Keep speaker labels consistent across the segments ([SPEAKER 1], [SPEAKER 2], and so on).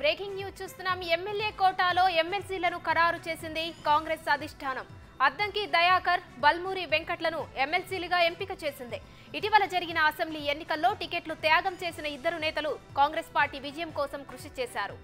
[SPEAKER 1] Breaking news చూస్తున్నాం. MLA కోటాలో ఎమ్మెల్సీలను ఖరారు చేసింది కాంగ్రెస్ అధిష్టానం. అద్దంకి దయాకర్, బల్మూరి వెంకట్లను ఎమ్మెల్సీలుగా ఎంపిక చేసింది. ఇటీవల జరిగిన అసెంబ్లీ ఎన్నికల్లో టికెట్లు త్యాగం చేసిన ఇద్దరు నేతలు కాంగ్రెస్ పార్టీ విజయం కోసం కృషి చేశారు.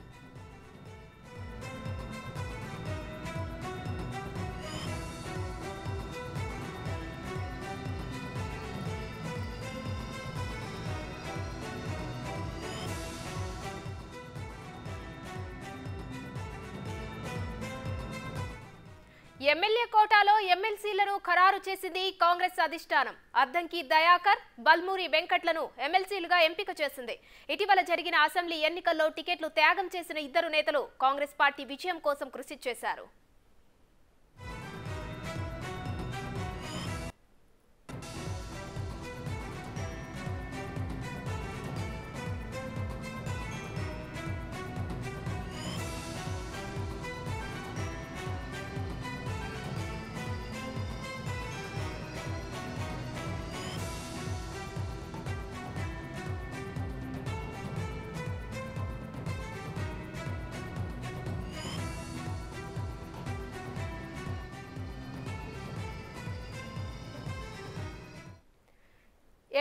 [SPEAKER 1] ఎమ్మెల్యే కోటాలో ఎమ్మెల్సీలను ఖరారు చేసింది కాంగ్రెస్ అధిష్టానం. అద్దంకి దయాకర్, బల్మూరి వెంకట్లను ఎమ్మెల్సీలుగా ఎంపిక చేసింది. ఇటీవల జరిగిన అసెంబ్లీ ఎన్నికల్లో టికెట్లు త్యాగం చేసిన ఇద్దరు నేతలు కాంగ్రెస్ పార్టీ విజయం కోసం కృషి చేశారు.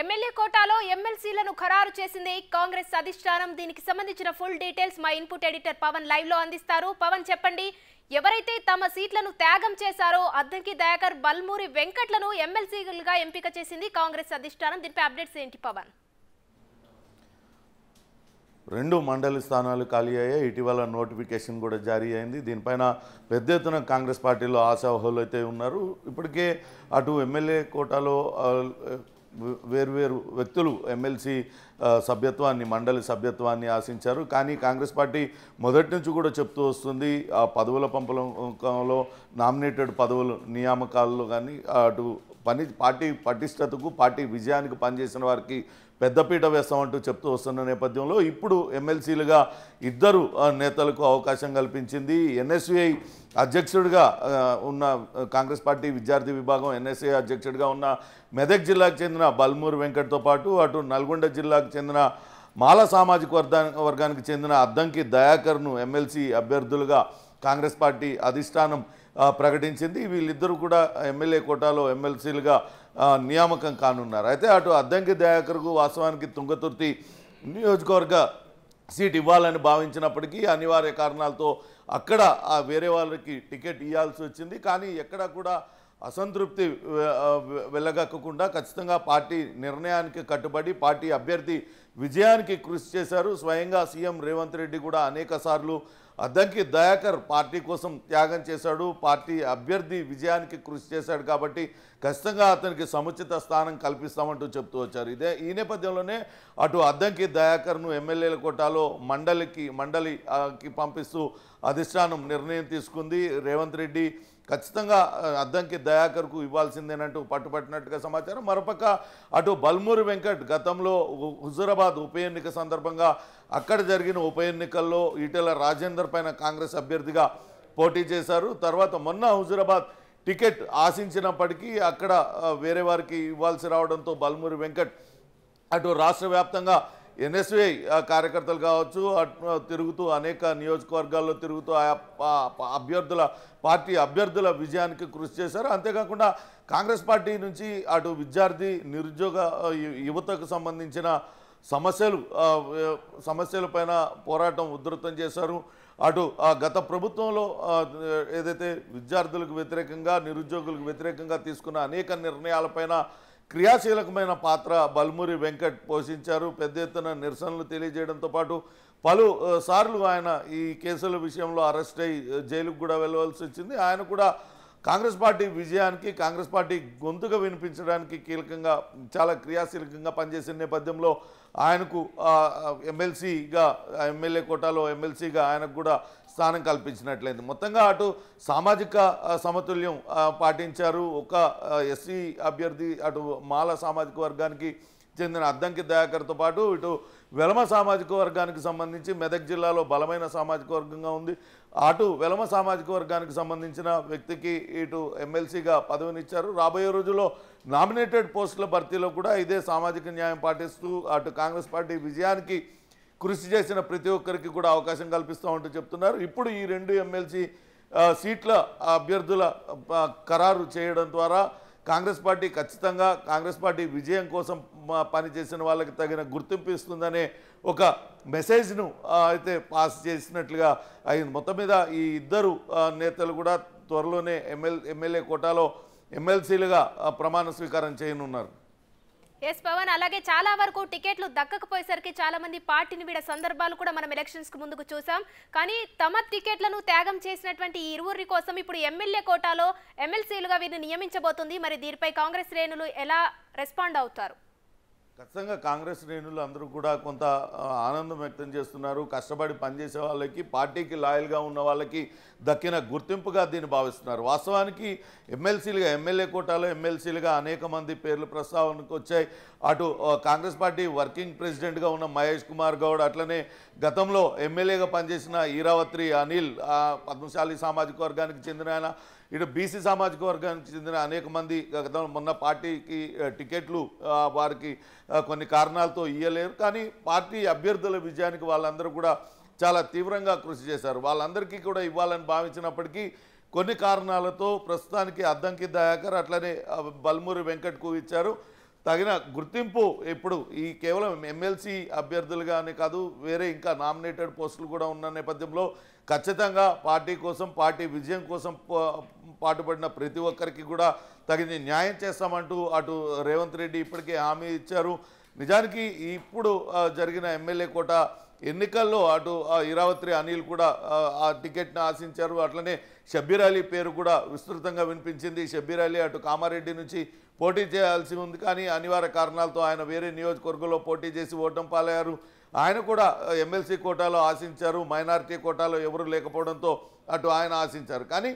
[SPEAKER 1] ఎమ్మెల్యే కోటాలో ఎమ్మెల్సీలను ఖరారు చేసింది కాంగ్రెస్ అధిష్టానం. దీనికి సంబంధించిన ఫుల్ డీటెయిల్స్ మా ఇన్పుట్ ఎడిటర్ పవన్ లైవ్ లో అందిస్తారు. పవన్, చెప్పండి, ఎవరైతే తమ సీట్లను త్యాగం చేశారో అద్దంకి దయాకర్, బల్మూరి వెంకట్లను ఎమ్మెల్సీలుగా ఎంపిక చేసింది కాంగ్రెస్ అధిష్టానం. దీనిపై అప్డేట్స్ ఏంటి పవన్?
[SPEAKER 2] 2 మండలి స్థానాలు ఖాళీ అయ్యాయి. ఇటీవల నోటిఫికేషన్ కూడా జారీ అయింది. దీనిపైన పెద్ద ఎత్తున కాంగ్రెస్ పార్టీలో ఆశావహులు అయితే ఉన్నారు. ఇప్పటికే అటు ఎమ్మెల్యే కోటాలో వేర్వేరు వ్యక్తులు ఎమ్మెల్సీ సభ్యత్వాన్ని, మండలి సభ్యత్వాన్ని ఆశించారు. కానీ కాంగ్రెస్ పార్టీ మొదటి నుంచి కూడా చెప్తూ వస్తుంది, ఆ పదవుల పంపకంలో నామినేటెడ్ పదవులు నియామకాల్లో కానీ అటు పార్టీ పటిష్టతకు, పార్టీ విజయానికి పనిచేసిన వారికి పెద్దపీట వేస్తామంటూ చెప్తూ వస్తున్న నేపథ్యంలో ఇప్పుడు ఎమ్మెల్సీలుగా ఇద్దరు నేతలకు అవకాశం కల్పించింది. ఎన్ఎస్యుఐ అధ్యక్షుడిగా ఉన్న కాంగ్రెస్ పార్టీ విద్యార్థి విభాగం ఎన్ఎస్యుఐ అధ్యక్షుడిగా ఉన్న మెదక్ జిల్లాకు చెందిన బల్మూరి వెంకట్తో పాటు అటు నల్గొండ జిల్లాకు చెందిన మాల సామాజిక వర్గానికి చెందిన అద్దంకి దయాకర్ను ఎమ్మెల్సీ అభ్యర్థులుగా కాంగ్రెస్ పార్టీ అధిష్టానం ప్రకటించింది. వీళ్ళిద్దరూ కూడా ఎమ్మెల్యే కోటాలో ఎమ్మెల్సీలుగా నియామకం కానున్నారు. అయితే అటు అద్దంకి దయాకర్కు వాస్తవానికి తుంగతుర్తి నియోజకవర్గ సీట్ ఇవ్వాలని భావించినప్పటికీ అనివార్య కారణాలతో అక్కడ వేరే వాళ్ళకి టికెట్ ఇవ్వాల్సి వచ్చింది. కానీ ఎక్కడ కూడా అసంతృప్తి వెళ్ళగక్కకుండా ఖచ్చితంగా పార్టీ నిర్ణయానికి కట్టుబడి పార్టీ అభ్యర్థి విజయానికి కృషి చేశారు. స్వయంగా సీఎం రేవంత్ రెడ్డి కూడా అనేక సార్లు అద్దంకి దయాకర్ పార్టీ కోసం త్యాగం చేశాడు, పార్టీ అభ్యర్థి విజయానికి కృషి చేశాడు కాబట్టి ఖచ్చితంగా అతనికి సముచిత స్థానం కల్పిస్తామంటూ చెప్తూ వచ్చారు. ఈ నేపథ్యంలోనే అటు అద్దంకి దయాకర్ను ఎమ్మెల్యేల కోటాలో మండలికి పంపిస్తూ అధిష్టానం నిర్ణయం తీసుకుంది. రేవంత్ రెడ్డి ఖచ్చితంగా అద్దంకి దయాకర్కు ఇవ్వాల్సిందేనంటూ పట్టుపట్టినట్టుగా సమాచారం. మరోపక్క అటు బల్మూరి వెంకట్ గతంలో హుజూరాబాద్ ఉప ఎన్నిక సందర్భంగా అక్కడ జరిగిన ఉప ఎన్నికల్లో ఈటెల రాజేందర్ పైన కాంగ్రెస్ అభ్యర్థిగా పోటీ చేశారు. తర్వాత మొన్న హుజూరాబాద్ టికెట్ ఆశించినప్పటికీ అక్కడ వేరే వారికి ఇవ్వాల్సి రావడంతో బల్మూరి వెంకట్ అటు రాష్ట్ర వ్యాప్తంగా ఎన్ఎస్యుఐ కార్యకర్తలు కావచ్చు తిరుగుతూ అనేక నియోజకవర్గాల్లో తిరుగుతూ పార్టీ అభ్యర్థుల విజయానికి కృషి చేశారు. అంతేకాకుండా కాంగ్రెస్ పార్టీ నుంచి అటు విద్యార్థి, నిరుద్యోగ యువతకు సంబంధించిన సమస్యలపైన పోరాటం ఉధృతం చేశారు. అటు గత ప్రభుత్వంలో ఏదైతే విద్యార్థులకు వ్యతిరేకంగా, నిరుద్యోగులకు వ్యతిరేకంగా తీసుకున్న అనేక నిర్ణయాలపైన క్రియాశీలకమైన పాత్ర బల్మూరి వెంకట్ పోషించారు. పెద్ద ఎత్తున నిరసనలు తెలియజేయడంతో పాటు పలు సార్లు ఆయన ఈ కేసుల విషయంలో అరెస్ట్ అయ్యి జైలుకు కూడా వెళ్ళవలసి వచ్చింది. ఆయన కూడా కాంగ్రెస్ పార్టీ విజయానికి, కాంగ్రెస్ పార్టీ గొంతుగా వినిపించడానికి కీలకంగా చాలా క్రియాశీలకంగా పనిచేసిన నేపథ్యంలో ఆయనకు ఎమ్మెల్యే కోటాలో ఎమ్మెల్సీగా ఆయనకు కూడా స్థానం కల్పించినట్లయింది. మొత్తంగా అటు సామాజిక సమతుల్యం పాటించారు. ఒక ఎస్సీ అభ్యర్థి అటు మాల సామాజిక వర్గానికి చెందిన అద్దంకి దయాకర్తో పాటు ఇటు వెలమ సామాజిక వర్గానికి సంబంధించి మెదక్ జిల్లాలో బలమైన సామాజిక వర్గంగా ఉంది. అటు వెలమ సామాజిక వర్గానికి సంబంధించిన వ్యక్తికి ఇటు ఎమ్మెల్సీగా పదవినిచ్చారు. రాబోయే రోజుల్లో నామినేటెడ్ పోస్టుల భర్తీలో కూడా ఇదే సామాజిక న్యాయం పాటిస్తూ అటు కాంగ్రెస్ పార్టీ విజయానికి కృషి చేసిన ప్రతి ఒక్కరికి కూడా అవకాశం కల్పిస్తామంటూ చెప్తున్నారు. ఇప్పుడు ఈ 2 ఎమ్మెల్సీ సీట్ల అభ్యర్థుల ఖరారు చేయడం ద్వారా కాంగ్రెస్ పార్టీ ఖచ్చితంగా కాంగ్రెస్ పార్టీ విజయం కోసం పనిచేసిన వాళ్ళకి తగిన గుర్తింపు ఇస్తుందనే ఒక మెసేజ్ను అయితే పాస్ చేసినట్లుగా అయింది. మొత్తం మీద ఈ ఇద్దరు నేతలు కూడా త్వరలోనే ఎమ్మెల్యే కోటాలో ఎమ్మెల్సీలుగా ప్రమాణ స్వీకారం చేయనున్నారు.
[SPEAKER 1] ఎస్ పవన్, అలాగే చాలా వరకు టికెట్లు దక్కకపోయేసరికి చాలా మంది పార్టీని వీడ సందర్భాలు కూడా మనం ఎలక్షన్స్ కు ముందుకు చూసాం. కానీ తమ టికెట్లను త్యాగం చేసినటువంటి ఈ ఇరువురి కోసం ఇప్పుడు ఎమ్మెల్యే కోటాలో ఎమ్మెల్సీలుగా వీరిని నియమించబోతుంది. మరి దీనిపై కాంగ్రెస్ శ్రేణులు ఎలా రెస్పాండ్ అవుతారు?
[SPEAKER 2] ఖచ్చితంగా కాంగ్రెస్ శ్రేణులు అందరూ కూడా కొంత ఆనందం వ్యక్తం చేస్తున్నారు. కష్టపడి పనిచేసే వాళ్ళకి, పార్టీకి లాయల్గా ఉన్న వాళ్ళకి దక్కిన గుర్తింపుగా దీన్ని భావిస్తున్నారు. వాస్తవానికి ఎమ్మెల్యే కోటాలో ఎమ్మెల్సీలుగా అనేక మంది పేర్లు ప్రస్తావనకు వచ్చాయి. అటు కాంగ్రెస్ పార్టీ వర్కింగ్ ప్రెసిడెంట్గా ఉన్న మహేష్ కుమార్ గౌడ్, అట్లనే గతంలో ఎమ్మెల్యేగా పనిచేసిన ఈరావత్రి అనిల్, పద్మశాలి సామాజిక వర్గానికి చెందిన ఆయన, ఇటు బీసీ సామాజిక వర్గానికి చెందిన అనేక మంది గతంలో మొన్న పార్టీకి టికెట్లు వారికి కొన్ని కారణాలతో ఇయ్యలేరు. కానీ పార్టీ అభ్యర్థుల విజయానికి వాళ్ళందరూ కూడా చాలా తీవ్రంగా కృషి చేశారు. వాళ్ళందరికీ కూడా ఇవ్వాలని భావించినప్పటికీ కొన్ని కారణాలతో ప్రస్తుతానికి అద్దంకి దయాకర్, అట్లనే బల్మూరి వెంకట్కు ఇచ్చారు. తగిన గుర్తింపు ఇప్పుడు ఈ కేవలం ఎమ్మెల్సీ అభ్యర్థులుగానే కాదు, వేరే ఇంకా నామినేటెడ్ పోస్టులు కూడా ఉన్న నేపథ్యంలో ఖచ్చితంగా పార్టీ కోసం, పార్టీ విజయం కోసం పాటుపడిన ప్రతి ఒక్కరికి కూడా తగిన న్యాయం చేస్తామంటూ అటు రేవంత్ రెడ్డి ఇప్పటికే హామీ ఇచ్చారు. నిజానికి ఇప్పుడు జరిగిన ఎమ్మెల్యే కోట ఎన్నికల్లో అటు ఈరావత్రి అనిల్ కూడా ఆ టికెట్ను ఆశించారు. అట్లనే షబ్బీర్ అలీ పేరు కూడా విస్తృతంగా వినిపించింది. షబ్బీర్ అలీ అటు కామారెడ్డి నుంచి పోటీ చేయాల్సి ఉంది, కానీ అనివార్య కారణాలతో ఆయన వేరే నియోజకవర్గంలో పోటీ చేసి ఓటమి పాలయ్యారు. ఆయన కూడా ఎమ్మెల్సీ కోటాలో ఆశించారు. మైనారిటీ కోటాలో ఎవరు లేకపోవడంతో అటు ఆయన ఆశించారు. కానీ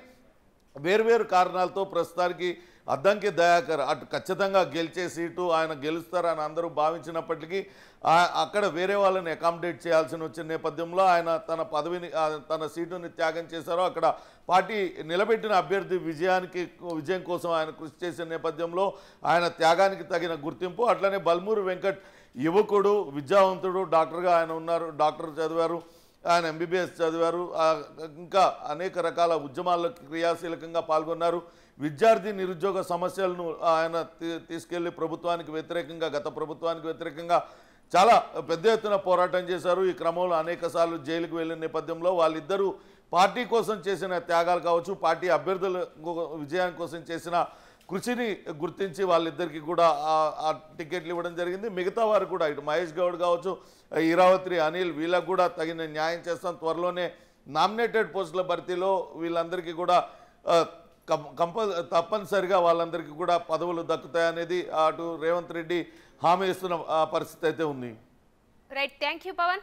[SPEAKER 2] వేరువేరు కారణాలతో ప్రస్తుతానికి అద్దంకి దయాకర్ అటు ఖచ్చితంగా గెలిచే సీటు ఆయన గెలుస్తారని అందరూ భావించినప్పటికీ అక్కడ వేరే వాళ్ళని అకామిడేట్ చేయాల్సి వచ్చిన నేపథ్యంలో ఆయన తన పదవిని, తన సీటుని త్యాగం చేశారు. అక్కడ పార్టీ నిలబెట్టిన అభ్యర్థి విజయం కోసం ఆయన కృషి చేసిన నేపథ్యంలో ఆయన త్యాగానికి తగిన గుర్తింపు. అట్లనే బల్మూరి వెంకట్ యువకుడు, విద్యావంతుడు, డాక్టర్గా ఆయన ఉన్నారు, డాక్టర్ చదివారు, ఆయన ఎంబీబీఎస్ చదివారు, ఇంకా అనేక రకాల ఉద్యమాల్లో క్రియాశీలకంగా పాల్గొన్నారు. విద్యార్థి నిరుద్యోగ సమస్యలను ఆయన తీసుకెళ్లి ప్రభుత్వానికి వ్యతిరేకంగా, గత ప్రభుత్వానికి వ్యతిరేకంగా చాలా పెద్ద ఎత్తున పోరాటం చేశారు. ఈ క్రమంలో అనేకసార్లు జైలుకు వెళ్ళిన నేపథ్యంలో వాళ్ళిద్దరూ పార్టీ కోసం చేసిన త్యాగాలు కావచ్చు, పార్టీ అభ్యర్థుల విజయం కోసం చేసిన కృషిని గుర్తించి వాళ్ళిద్దరికీ కూడా ఆ టికెట్లు ఇవ్వడం జరిగింది. మిగతా వారు కూడా ఇటు మహేష్ గౌడ్ కావచ్చు, ఈరావత్రి అనిల్, వీళ్ళకు కూడా తగిన న్యాయం చేస్తాం. త్వరలోనే నామినేటెడ్ పోస్టుల భర్తీలో వీళ్ళందరికీ కూడా తప్పనిసరిగా వాళ్ళందరికీ కూడా పదవులు దక్కుతాయనేది అటు రేవంత్ రెడ్డి హామీ ఇస్తున్న పరిస్థితి అయితే ఉంది.
[SPEAKER 1] Right, thank you Pawan.